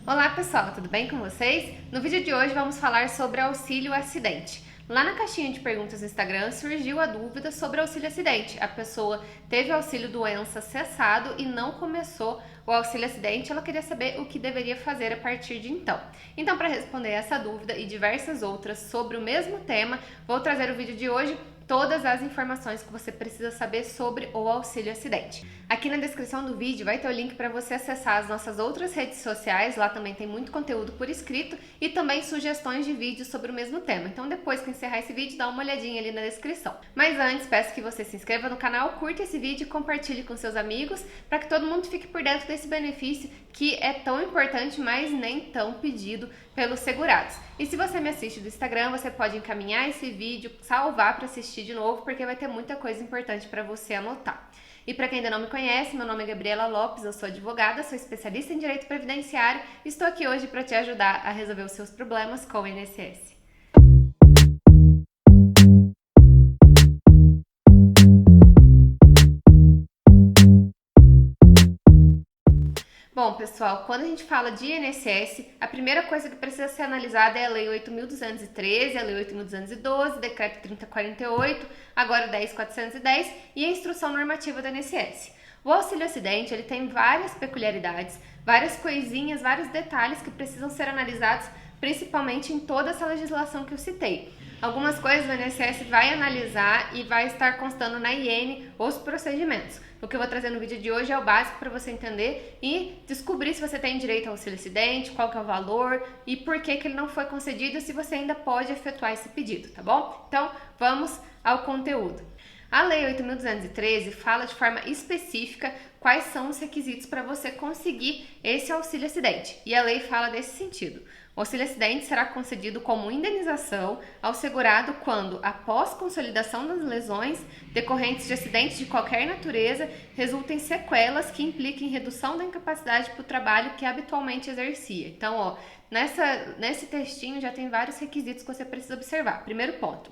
Olá pessoal, tudo bem com vocês? No vídeo de hoje vamos falar sobre auxílio acidente. Lá na caixinha de perguntas do Instagram surgiu a dúvida sobre auxílio acidente. A pessoa teve o auxílio doença cessado e não começou o auxílio acidente, ela queria saber o que deveria fazer a partir de então. Então, para responder essa dúvida e diversas outras sobre o mesmo tema, vou trazer o vídeo de hoje todas as informações que você precisa saber sobre o auxílio acidente. Aqui na descrição do vídeo vai ter o link para você acessar as nossas outras redes sociais, lá também tem muito conteúdo por escrito e também sugestões de vídeos sobre o mesmo tema. Então depois que encerrar esse vídeo, dá uma olhadinha ali na descrição. Mas antes, peço que você se inscreva no canal, curta esse vídeo e compartilhe com seus amigos para que todo mundo fique por dentro desse benefício que é tão importante, mas nem tão pedido pelos segurados. E se você me assiste do Instagram, você pode encaminhar esse vídeo, salvar para assistir de novo, porque vai ter muita coisa importante para você anotar. E para quem ainda não me conhece, meu nome é Gabriela Lopes, eu sou advogada, sou especialista em direito previdenciário e estou aqui hoje para te ajudar a resolver os seus problemas com o INSS. Bom, pessoal, quando a gente fala de INSS, a primeira coisa que precisa ser analisada é a Lei 8.213, a Lei 8.212, Decreto 3048, agora o 10.410 e a Instrução Normativa do INSS. O auxílio acidente, ele tem várias peculiaridades, várias coisinhas, vários detalhes que precisam ser analisados, principalmente em toda essa legislação que eu citei. Algumas coisas o INSS vai analisar e vai estar constando na IN os procedimentos. O que eu vou trazer no vídeo de hoje é o básico para você entender e descobrir se você tem direito ao auxílio acidente, qual que é o valor e por que ele não foi concedido e se você ainda pode efetuar esse pedido, tá bom? Então, vamos ao conteúdo. A Lei 8.213 fala de forma específica quais são os requisitos para você conseguir esse auxílio acidente. E a lei fala desse sentido. O auxílio acidente será concedido como indenização ao segurado quando, após consolidação das lesões decorrentes de acidentes de qualquer natureza, resultem sequelas que impliquem redução da incapacidade para o trabalho que habitualmente exercia. Então, nesse textinho já tem vários requisitos que você precisa observar. Primeiro ponto.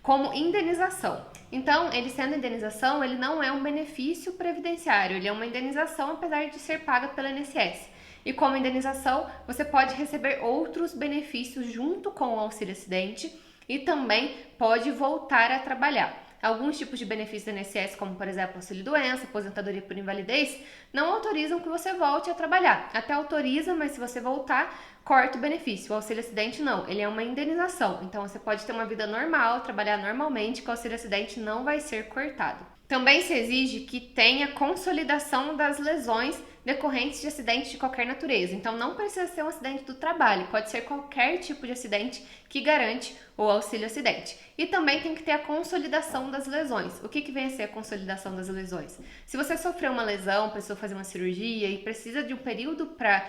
Como indenização. Então, ele sendo indenização, ele não é um benefício previdenciário, ele é uma indenização apesar de ser paga pela INSS. E como indenização, você pode receber outros benefícios junto com o auxílio acidente e também pode voltar a trabalhar. Alguns tipos de benefícios do INSS, como por exemplo auxílio doença, aposentadoria por invalidez, não autorizam que você volte a trabalhar. Até autoriza, mas se você voltar, corta o benefício. O auxílio acidente não, ele é uma indenização. Então você pode ter uma vida normal, trabalhar normalmente, que o auxílio acidente não vai ser cortado. Também se exige que tenha consolidação das lesões decorrentes de acidentes de qualquer natureza. Então não precisa ser um acidente do trabalho, pode ser qualquer tipo de acidente que garante o auxílio acidente. E também tem que ter a consolidação das lesões. O que vem a ser a consolidação das lesões? Se você sofreu uma lesão, precisou fazer uma cirurgia e precisa de um período para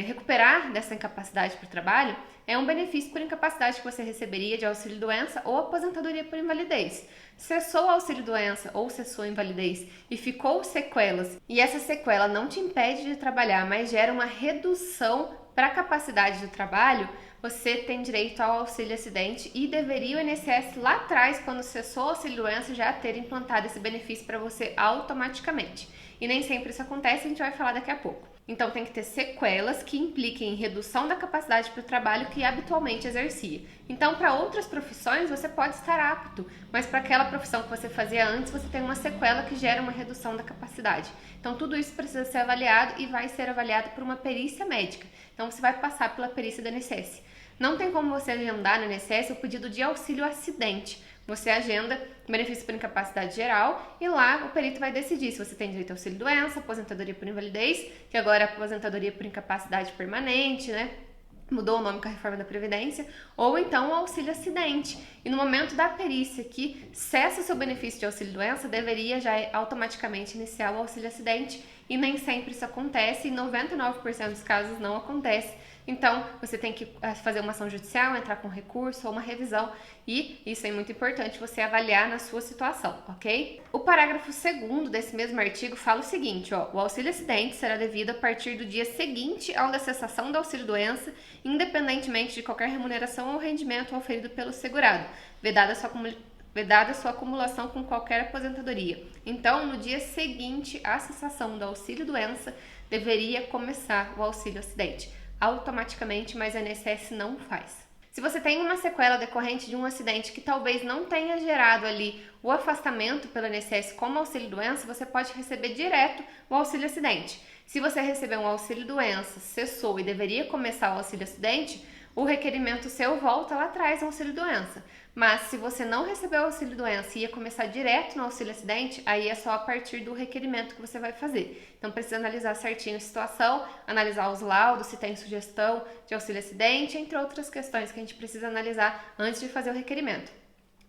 recuperar dessa incapacidade para o trabalho, é um benefício por incapacidade que você receberia de auxílio doença ou aposentadoria por invalidez. Cessou o auxílio doença ou cessou a invalidez e ficou sequelas, e essa sequela não te impede de trabalhar, mas gera uma redução para a capacidade do trabalho, você tem direito ao auxílio acidente e deveria o INSS lá atrás, quando cessou o auxílio doença, já ter implantado esse benefício para você automaticamente. E nem sempre isso acontece, a gente vai falar daqui a pouco. Então tem que ter sequelas que impliquem em redução da capacidade para o trabalho que habitualmente exercia. Então, para outras profissões você pode estar apto, mas para aquela profissão que você fazia antes, você tem uma sequela que gera uma redução da capacidade. Então tudo isso precisa ser avaliado e vai ser avaliado por uma perícia médica. Então você vai passar pela perícia do INSS. Não tem como você agendar no INSS o pedido de auxílio acidente. Você agenda benefício por incapacidade geral e lá o perito vai decidir se você tem direito ao auxílio doença, aposentadoria por invalidez, que agora é aposentadoria por incapacidade permanente, né? Mudou o nome com a reforma da Previdência, ou então o auxílio acidente. E no momento da perícia que cessa o seu benefício de auxílio doença, deveria já automaticamente iniciar o auxílio acidente, e nem sempre isso acontece, em 99% dos casos não acontece. Então, você tem que fazer uma ação judicial, entrar com recurso ou uma revisão, e isso é muito importante você avaliar na sua situação, ok? O parágrafo 2º desse mesmo artigo fala o seguinte, ó: o auxílio acidente será devido a partir do dia seguinte ao da cessação do auxílio doença, independentemente de qualquer remuneração ou rendimento oferido pelo segurado, vedada a sua acumulação com qualquer aposentadoria. Então, no dia seguinte à cessação do auxílio doença, deveria começar o auxílio acidente. automaticamente, mas a INSS não faz. Se você tem uma sequela decorrente de um acidente que talvez não tenha gerado ali o afastamento pelo INSS como auxílio-doença, você pode receber direto o auxílio-acidente. Se você receber um auxílio-doença, cessou e deveria começar o auxílio-acidente, o requerimento seu volta lá atrás no auxílio-doença. Mas se você não recebeu o auxílio-doença e ia começar direto no auxílio-acidente, aí é só a partir do requerimento que você vai fazer. Então precisa analisar certinho a situação, analisar os laudos, se tem sugestão de auxílio-acidente, entre outras questões que a gente precisa analisar antes de fazer o requerimento.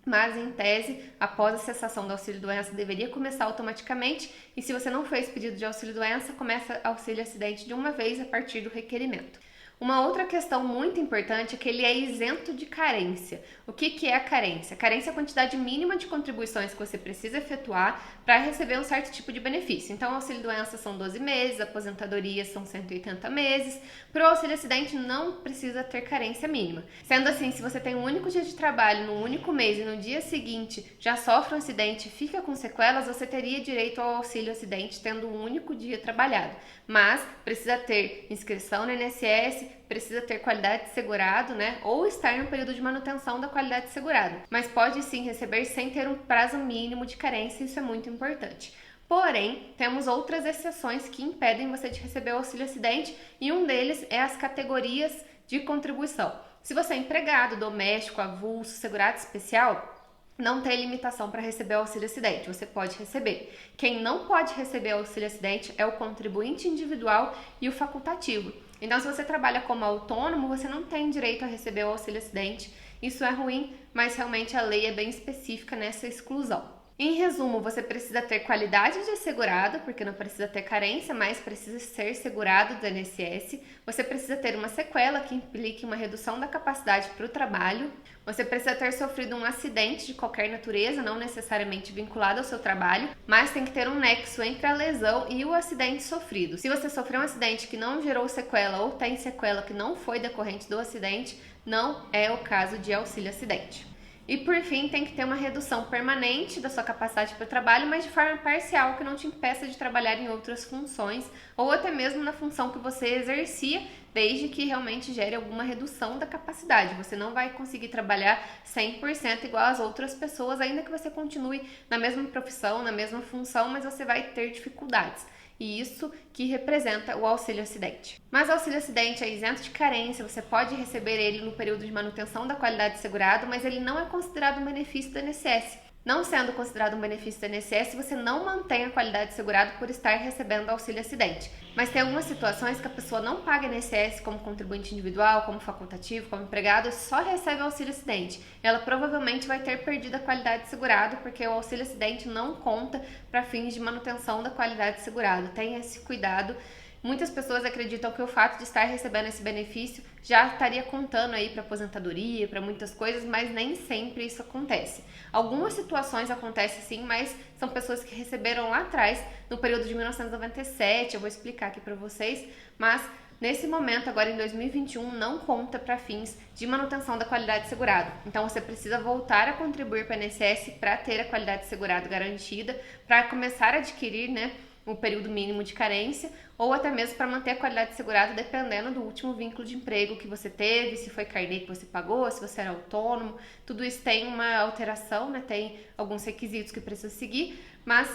Mas, em tese, após a cessação do auxílio-doença, deveria começar automaticamente, e se você não fez pedido de auxílio-doença, começa auxílio-acidente de uma vez a partir do requerimento. Uma outra questão muito importante é que ele é isento de carência. O que é a carência? Carência é a quantidade mínima de contribuições que você precisa efetuar para receber um certo tipo de benefício. Então, o auxílio-doença são 12 meses, a aposentadoria são 180 meses. Para o auxílio-acidente não precisa ter carência mínima. Sendo assim, se você tem um único dia de trabalho no único mês e no dia seguinte já sofre um acidente e fica com sequelas, você teria direito ao auxílio-acidente tendo um único dia trabalhado. Mas precisa ter inscrição no INSS, precisa ter qualidade de segurado, né? Ou estar no período de manutenção da qualidade de segurado. Mas pode sim receber sem ter um prazo mínimo de carência, isso é muito importante. Porém, temos outras exceções que impedem você de receber o auxílio-acidente e um deles é as categorias de contribuição. Se você é empregado, doméstico, avulso, segurado especial, não tem limitação para receber o auxílio-acidente, você pode receber. Quem não pode receber o auxílio-acidente é o contribuinte individual e o facultativo. Então, se você trabalha como autônomo, você não tem direito a receber o auxílio-acidente. Isso é ruim, mas realmente a lei é bem específica nessa exclusão. Em resumo, você precisa ter qualidade de segurado, porque não precisa ter carência, mas precisa ser segurado do INSS. Você precisa ter uma sequela que implique uma redução da capacidade para o trabalho. Você precisa ter sofrido um acidente de qualquer natureza, não necessariamente vinculado ao seu trabalho, mas tem que ter um nexo entre a lesão e o acidente sofrido. Se você sofreu um acidente que não gerou sequela ou tem sequela que não foi decorrente do acidente, não é o caso de auxílio-acidente. E por fim, tem que ter uma redução permanente da sua capacidade para o trabalho, mas de forma parcial, que não te impeça de trabalhar em outras funções ou até mesmo na função que você exercia, desde que realmente gere alguma redução da capacidade. Você não vai conseguir trabalhar 100% igual às outras pessoas, ainda que você continue na mesma profissão, na mesma função, mas você vai ter dificuldades. E isso que representa o auxílio-acidente. Mas o auxílio-acidente é isento de carência, você pode receber ele no período de manutenção da qualidade de segurado, mas ele não é considerado um benefício do INSS. Não sendo considerado um benefício do INSS, você não mantém a qualidade de segurado por estar recebendo auxílio-acidente. Mas tem algumas situações que a pessoa não paga INSS como contribuinte individual, como facultativo, como empregado, e só recebe auxílio-acidente. Ela provavelmente vai ter perdido a qualidade de segurado, porque o auxílio-acidente não conta para fins de manutenção da qualidade de segurado. Tenha esse cuidado. Muitas pessoas acreditam que o fato de estar recebendo esse benefício já estaria contando aí para aposentadoria, para muitas coisas, mas nem sempre isso acontece. Algumas situações acontecem sim, mas são pessoas que receberam lá atrás, no período de 1997, eu vou explicar aqui para vocês, mas nesse momento, agora em 2021, não conta para fins de manutenção da qualidade de segurado. Então, você precisa voltar a contribuir para o INSS para ter a qualidade de segurado garantida, para começar a adquirir, né, o período mínimo de carência, ou até mesmo para manter a qualidade de segurado dependendo do último vínculo de emprego que você teve, se foi carnê que você pagou, se você era autônomo. Tudo isso tem uma alteração, né? Tem alguns requisitos que precisa seguir, mas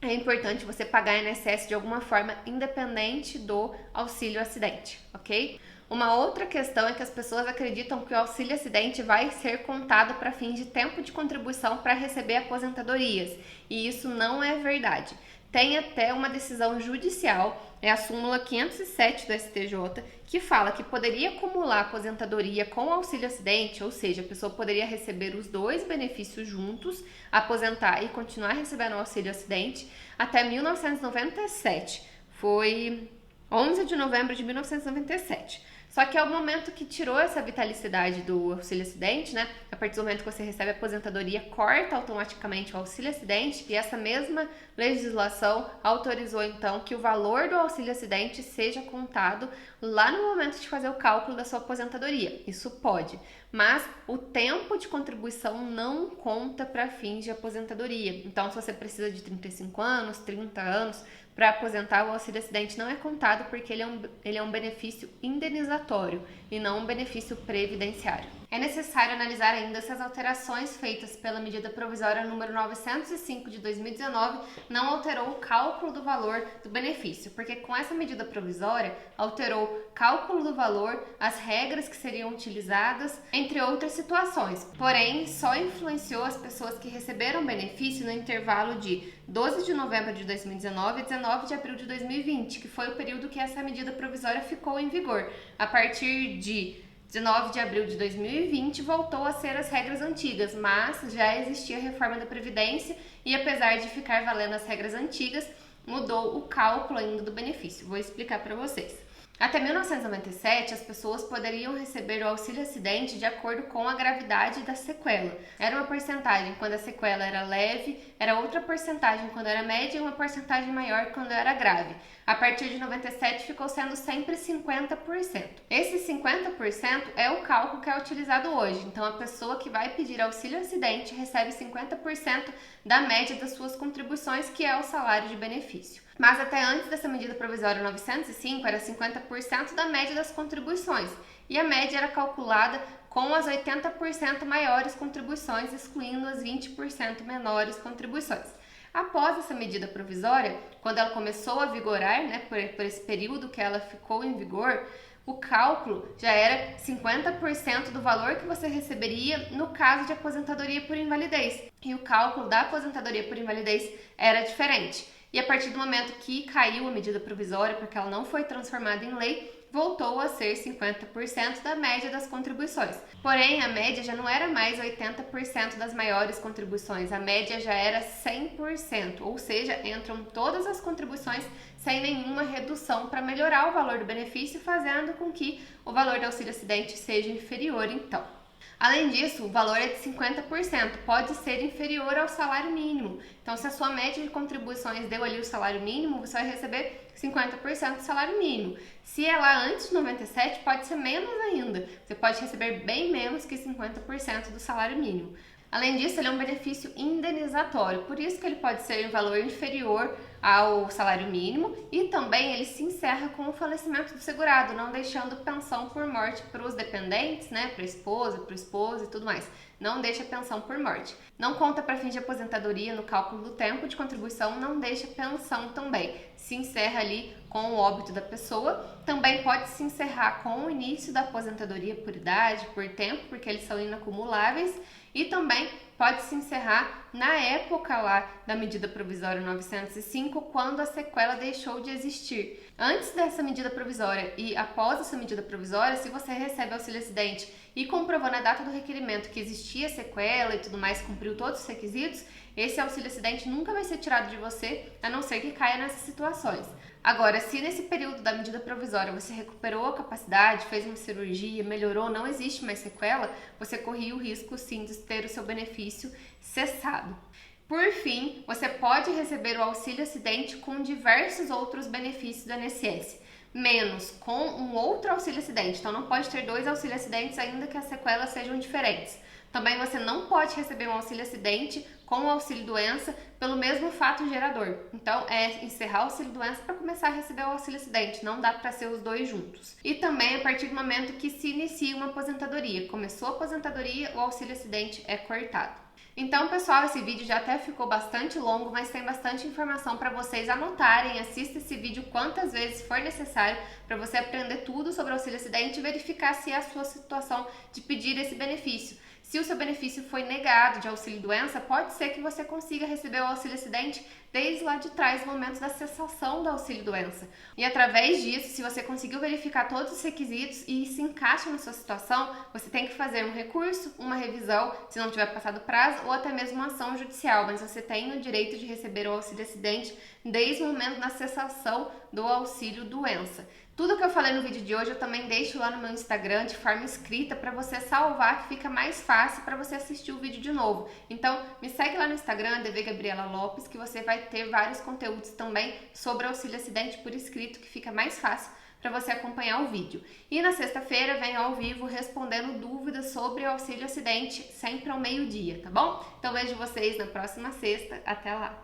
é importante você pagar INSS de alguma forma independente do auxílio-acidente, ok? Uma outra questão é que as pessoas acreditam que o auxílio-acidente vai ser contado para fins de tempo de contribuição para receber aposentadorias, e isso não é verdade. Tem até uma decisão judicial, é a súmula 507 do STJ, que fala que poderia acumular aposentadoria com auxílio-acidente, ou seja, a pessoa poderia receber os dois benefícios juntos, aposentar e continuar recebendo o auxílio-acidente, até 1997. Foi 11 de novembro de 1997. Só que ao momento que tirou essa vitalicidade do auxílio-acidente, né? A partir do momento que você recebe a aposentadoria, corta automaticamente o auxílio-acidente, e essa mesma legislação autorizou então que o valor do auxílio-acidente seja contado lá no momento de fazer o cálculo da sua aposentadoria. Isso pode, mas o tempo de contribuição não conta para fins de aposentadoria. Então, se você precisa de 35 anos, 30 anos para aposentar, o auxílio acidente não é contado porque ele é um benefício indenizatório e não um benefício previdenciário. É necessário analisar ainda se as alterações feitas pela medida provisória número 905 de 2019 não alterou o cálculo do valor do benefício, porque com essa medida provisória alterou o cálculo do valor, as regras que seriam utilizadas, entre outras situações. Porém, só influenciou as pessoas que receberam benefício no intervalo de 12 de novembro de 2019 e 19 de abril de 2020, que foi o período que essa medida provisória ficou em vigor. A partir de 19 de abril de 2020 voltou a ser as regras antigas, mas já existia a reforma da Previdência e apesar de ficar valendo as regras antigas, mudou o cálculo ainda do benefício. Vou explicar para vocês. Até 1997, as pessoas poderiam receber o auxílio acidente de acordo com a gravidade da sequela. Era uma porcentagem quando a sequela era leve, era outra porcentagem quando era média e uma porcentagem maior quando era grave. A partir de 97 ficou sendo sempre 50%. Esse 50% é o cálculo que é utilizado hoje. Então, a pessoa que vai pedir auxílio acidente recebe 50% da média das suas contribuições, que é o salário de benefício. Mas até antes dessa medida provisória 905, era 50% da média das contribuições. E a média era calculada com as 80% maiores contribuições, excluindo as 20% menores contribuições. Após essa medida provisória, quando ela começou a vigorar, por esse período que ela ficou em vigor, o cálculo já era 50% do valor que você receberia no caso de aposentadoria por invalidez. E o cálculo da aposentadoria por invalidez era diferente. E a partir do momento que caiu a medida provisória, porque ela não foi transformada em lei, voltou a ser 50% da média das contribuições. Porém, a média já não era mais 80% das maiores contribuições, a média já era 100%, ou seja, entram todas as contribuições sem nenhuma redução para melhorar o valor do benefício, fazendo com que o valor do auxílio acidente seja inferior, então. Além disso, o valor é de 50%, pode ser inferior ao salário mínimo. Então, se a sua média de contribuições deu ali o salário mínimo, você vai receber 50% do salário mínimo. Se é lá antes de 97, pode ser menos ainda. Você pode receber bem menos que 50% do salário mínimo. Além disso, ele é um benefício indenizatório, por isso que ele pode ser em valor inferior ao salário mínimo e também ele se encerra com o falecimento do segurado, não deixando pensão por morte para os dependentes, para a esposa, para o esposo e tudo mais. Não deixa pensão por morte. Não conta para fins de aposentadoria no cálculo do tempo de contribuição, não deixa pensão também. Se encerra ali com o óbito da pessoa. Também pode se encerrar com o início da aposentadoria por idade, por tempo, porque eles são inacumuláveis. E também pode se encerrar na época lá da medida provisória 905, quando a sequela deixou de existir. Antes dessa medida provisória e após essa medida provisória, se você recebe auxílio acidente e comprovou na data do requerimento que existia sequela e tudo mais, cumpriu todos os requisitos, esse auxílio acidente nunca vai ser tirado de você, a não ser que caia nessas situações. Agora, se nesse período da medida provisória você recuperou a capacidade, fez uma cirurgia, melhorou, não existe mais sequela, você corria o risco sim de ter o seu benefício cessado. Por fim, você pode receber o auxílio acidente com diversos outros benefícios do INSS, menos com um outro auxílio acidente. Então não pode ter dois auxílio acidentes ainda que as sequelas sejam diferentes. Também você não pode receber um auxílio acidente com o auxílio doença pelo mesmo fato gerador. Então é encerrar o auxílio doença para começar a receber o auxílio acidente, não dá para ser os dois juntos. E também a partir do momento que se inicia uma aposentadoria. Começou a aposentadoria, o auxílio acidente é cortado. Então, pessoal, esse vídeo já até ficou bastante longo, mas tem bastante informação para vocês anotarem. Assista esse vídeo quantas vezes for necessário para você aprender tudo sobre o auxílio acidente e verificar se é a sua situação de pedir esse benefício. Se o seu benefício foi negado de auxílio doença, pode ser que você consiga receber o auxílio acidente desde lá de trás, no momento da cessação do auxílio doença. E através disso, se você conseguiu verificar todos os requisitos e se encaixa na sua situação, você tem que fazer um recurso, uma revisão, se não tiver passado prazo, ou até mesmo uma ação judicial, mas você tem o direito de receber o auxílio acidente desde o momento da cessação do auxílio doença. Tudo que eu falei no vídeo de hoje eu também deixo lá no meu Instagram de forma escrita para você salvar, que fica mais fácil para você assistir o vídeo de novo. Então, me segue lá no Instagram, DV Gabriela Lopes, que você vai ter vários conteúdos também sobre auxílio acidente por escrito, que fica mais fácil para você acompanhar o vídeo. E na sexta-feira venho ao vivo respondendo dúvidas sobre o auxílio acidente, sempre ao meio-dia, tá bom? Então vejo vocês na próxima sexta. Até lá!